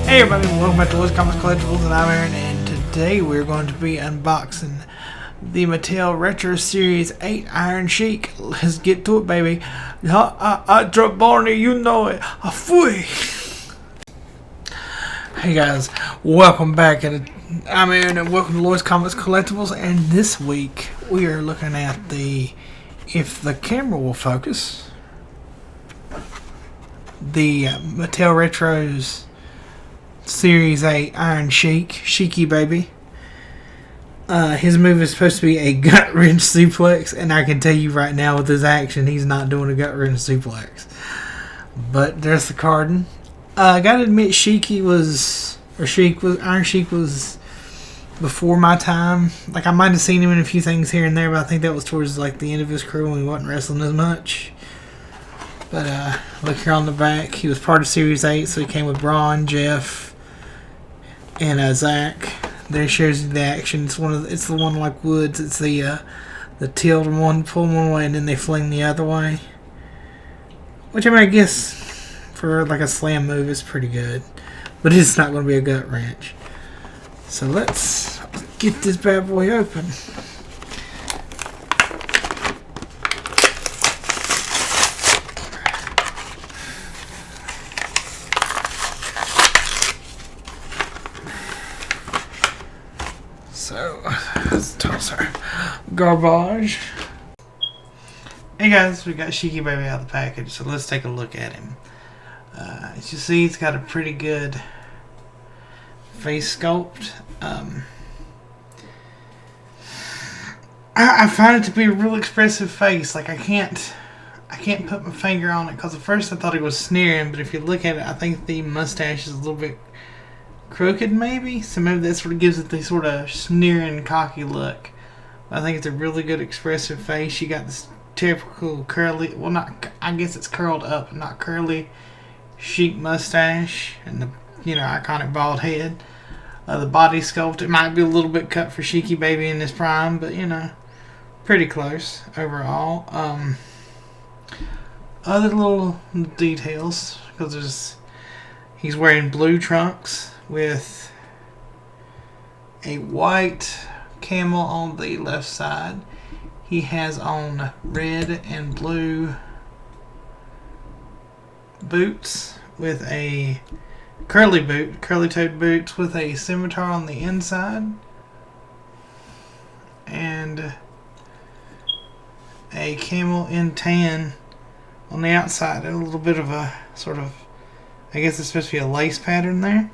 Hey everybody, welcome back to Lois Comics Collectibles, and I'm Aaron, and today we're going to be unboxing the Mattel Retro Series 8 Iron Sheik. Let's get to it, baby. I drop Barney, you know it. Fui. Hey guys, welcome back, and I'm Aaron, and welcome to Lois Comics Collectibles. And this week we are looking at the, if the camera will focus, the Mattel Retros Series 8 Iron Sheik, Sheiky baby. His move is supposed to be a gut wrench suplex, and I can tell you right now with his action, he's not doing a gut wrench suplex. But there's the carding. I gotta admit, Iron Sheik was before my time. Like, I might have seen him in a few things here and there, but I think that was towards like the end of his career when he wasn't wrestling as much. But look here on the back, he was part of Series 8, so he came with Braun, Jeff, and Zach. There shows you the action. It's the one like Woods. It's the tilt one, pull one way, and then they fling the other way. Which, I mean, I guess for like a slam move is pretty good, but it's not going to be a gut wrench. So let's get this bad boy open. So, let's toss our garbage. Hey guys, we got Sheiky baby out of the package, so let's take a look at him. As you see, he's got a pretty good face sculpt. I find it to be a real expressive face. Like, I can't put my finger on it, because at first I thought he was sneering, but if you look at it, I think the mustache is a little bit crooked, maybe, so maybe that sort of gives it the sort of sneering, cocky look. I think it's a really good expressive face. You got this typical curly, well, not, I guess it's curled up, not curly, Sheik mustache, and the, iconic bald head. The body sculpt, it might be a little bit cut for Sheiky baby in his prime, but pretty close overall. Other little details, because he's wearing blue trunks with a white camel on the left side. He has on red and blue boots with a curly-toed boots with a scimitar on the inside, and a camel in tan on the outside, and a little bit of a sort of, I guess it's supposed to be a lace pattern there.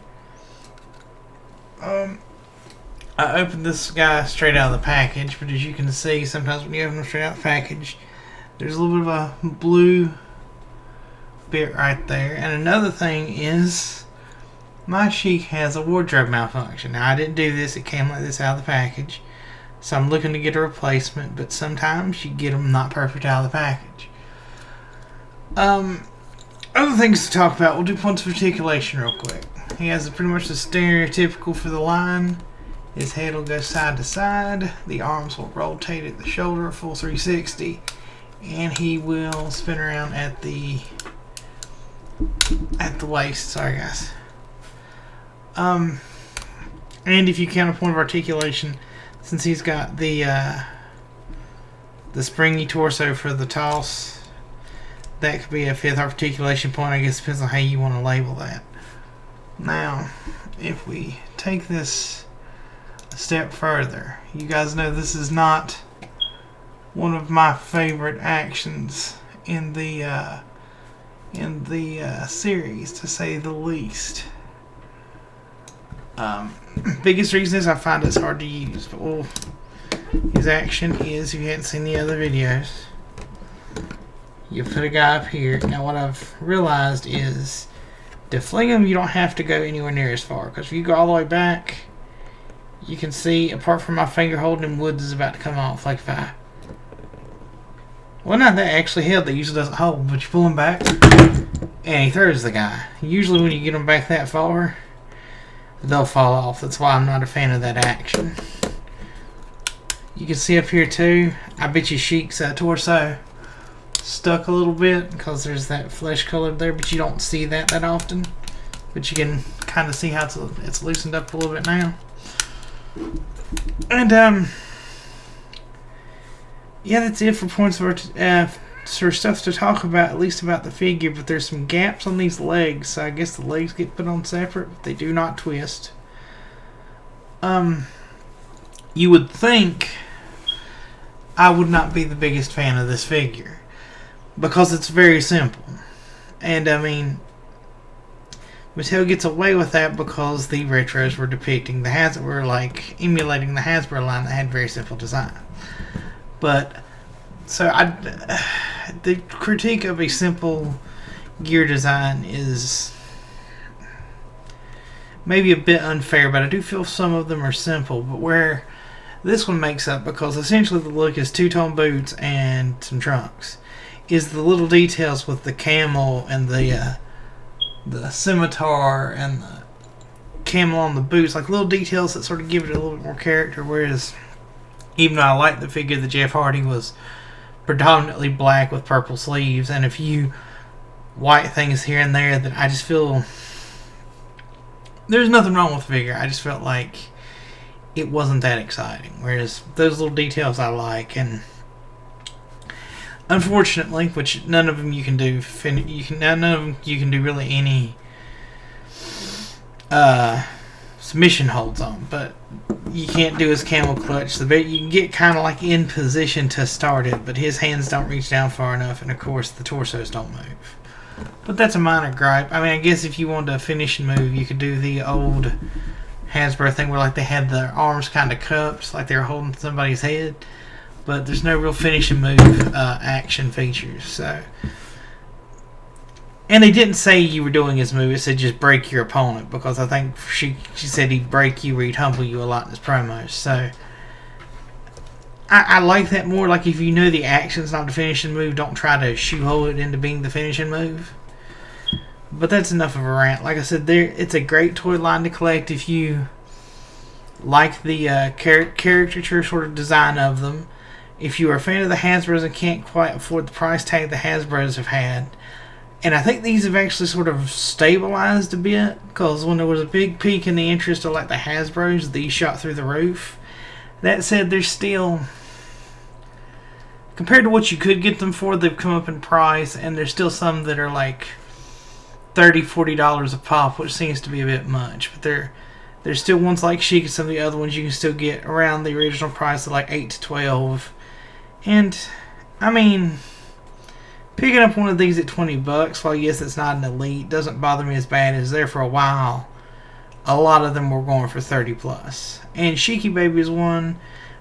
I opened this guy straight out of the package, but as you can see, sometimes when you open them straight out of the package, there's a little bit of a blue bit right there. And another thing is, my Sheik has a wardrobe malfunction. Now, I didn't do this, it came like this out of the package, so I'm looking to get a replacement, but sometimes you get them not perfect out of the package. Other things to talk about, we'll do points of articulation real quick. He has pretty much the stereotypical for the line. His head will go side to side, the arms will rotate at the shoulder, a full 360, and he will spin around at the waist. Sorry guys. And if you count a point of articulation, since he's got the springy torso for the toss, that could be a 5th articulation point. I guess it depends on how you want to label that. Now, if we take this a step further, you guys know this is not one of my favorite actions in the series, to say the least. Biggest reason is I find it's hard to use. But his action is, if you hadn't seen the other videos, you put a guy up here. Now what I've realized is, to fling him, you don't have to go anywhere near as far, because if you go all the way back, you can see, apart from my finger holding him, Woods is about to come off. Like if well, not that actually held, that usually doesn't hold, but you pull him back, and he throws the guy. Usually when you get them back that far, they'll fall off. That's why I'm not a fan of that action. You can see up here too, I bet you Sheik's torso stuck a little bit because there's that flesh color there, but you don't see that often. But you can kind of see how it's loosened up a little bit now. And yeah, that's it for points for stuff to talk about, at least about the figure. But there's some gaps on these legs, so I guess the legs get put on separate, but they do not twist. You would think I would not be the biggest fan of this figure because it's very simple. And I mean, Mattel gets away with that because the retros were depicting were like emulating the Hasbro line that had very simple design. But so the critique of a simple gear design is maybe a bit unfair, but I do feel some of them are simple. But where this one makes up, because essentially the look is two-tone boots and some trunks, is the little details with the camel and the scimitar and the camel on the boots, like little details that sort of give it a little bit more character. Whereas, even though I like the figure, the Jeff Hardy was predominantly black with purple sleeves and a few white things here and there, that I just feel there's nothing wrong with the figure. I just felt like it wasn't that exciting. Whereas those little details I like, and unfortunately, which none of them you can do. None of them you can do really any submission holds on, but you can't do his camel clutch. The bit you can get kind of like in position to start it, but his hands don't reach down far enough, and of course the torsos don't move. But that's a minor gripe. I mean, I guess if you wanted a finishing move, you could do the old Hasbro thing where like they had their arms kind of cupped, like they were holding somebody's head. But there's no real finishing move action features. So, and they didn't say you were doing his move. It said just break your opponent, because I think she said he'd break you or he'd humble you a lot in his promos. So I like that more. Like, if you know the action's not the finishing move, don't try to shoehole it into being the finishing move. But that's enough of a rant. Like I said, it's a great toy line to collect if you like the caricature sort of design of them. If you are a fan of the Hasbros and can't quite afford the price tag the Hasbros have had, and I think these have actually sort of stabilized a bit, because when there was a big peak in the interest of like the Hasbros, these shot through the roof. That said, they're still, compared to what you could get them for, they've come up in price, and there's still some that are like $30, $40 a pop, which seems to be a bit much. But there's still ones like Sheik and some of the other ones you can still get around the original price of like $8 to $12. And I mean, picking up one of these at $20, while yes, it's not an elite, doesn't bother me as bad as there for a while. A lot of them were going for $30+. And Sheiky Baby is one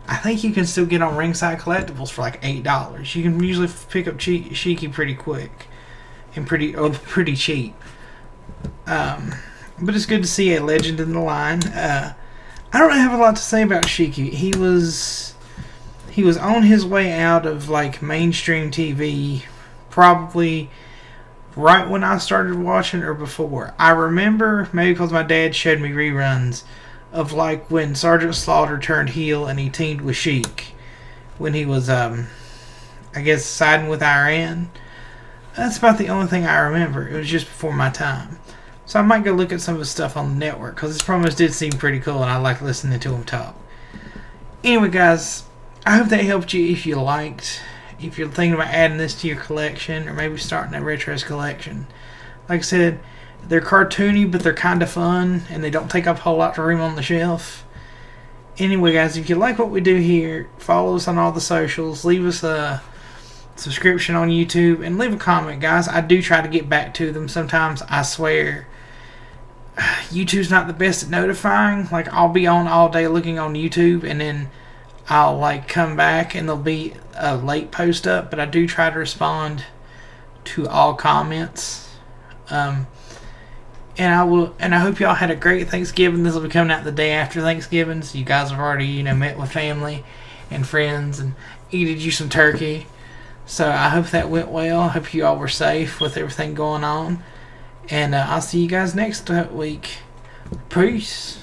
I think you can still get on Ringside Collectibles for like $8. You can usually pick up Sheiky pretty quick and pretty cheap. But it's good to see a legend in the line. I don't have a lot to say about Sheiky. He was on his way out of like mainstream TV, probably right when I started watching or before. I remember, maybe because my dad showed me reruns of like when Sergeant Slaughter turned heel and he teamed with Sheik when he was I guess siding with Iran. That's about the only thing I remember. It was just before my time. So I might go look at some of his stuff on the network, because his promos did seem pretty cool and I like listening to him talk. Anyway, guys, I hope that helped you if you liked. If you're thinking about adding this to your collection, or maybe starting a retros collection. Like I said, they're cartoony, but they're kind of fun, and they don't take up a whole lot of room on the shelf. Anyway, guys, if you like what we do here, follow us on all the socials, leave us a subscription on YouTube, and leave a comment, guys. I do try to get back to them. Sometimes, I swear, YouTube's not the best at notifying. Like, I'll be on all day looking on YouTube, and then I'll like come back and there'll be a late post up, but I do try to respond to all comments. And I hope y'all had a great Thanksgiving. This will be coming out the day after Thanksgiving, so you guys have already, met with family and friends and eated you some turkey. So I hope that went well. I hope you all were safe with everything going on. And I'll see you guys next week. Peace.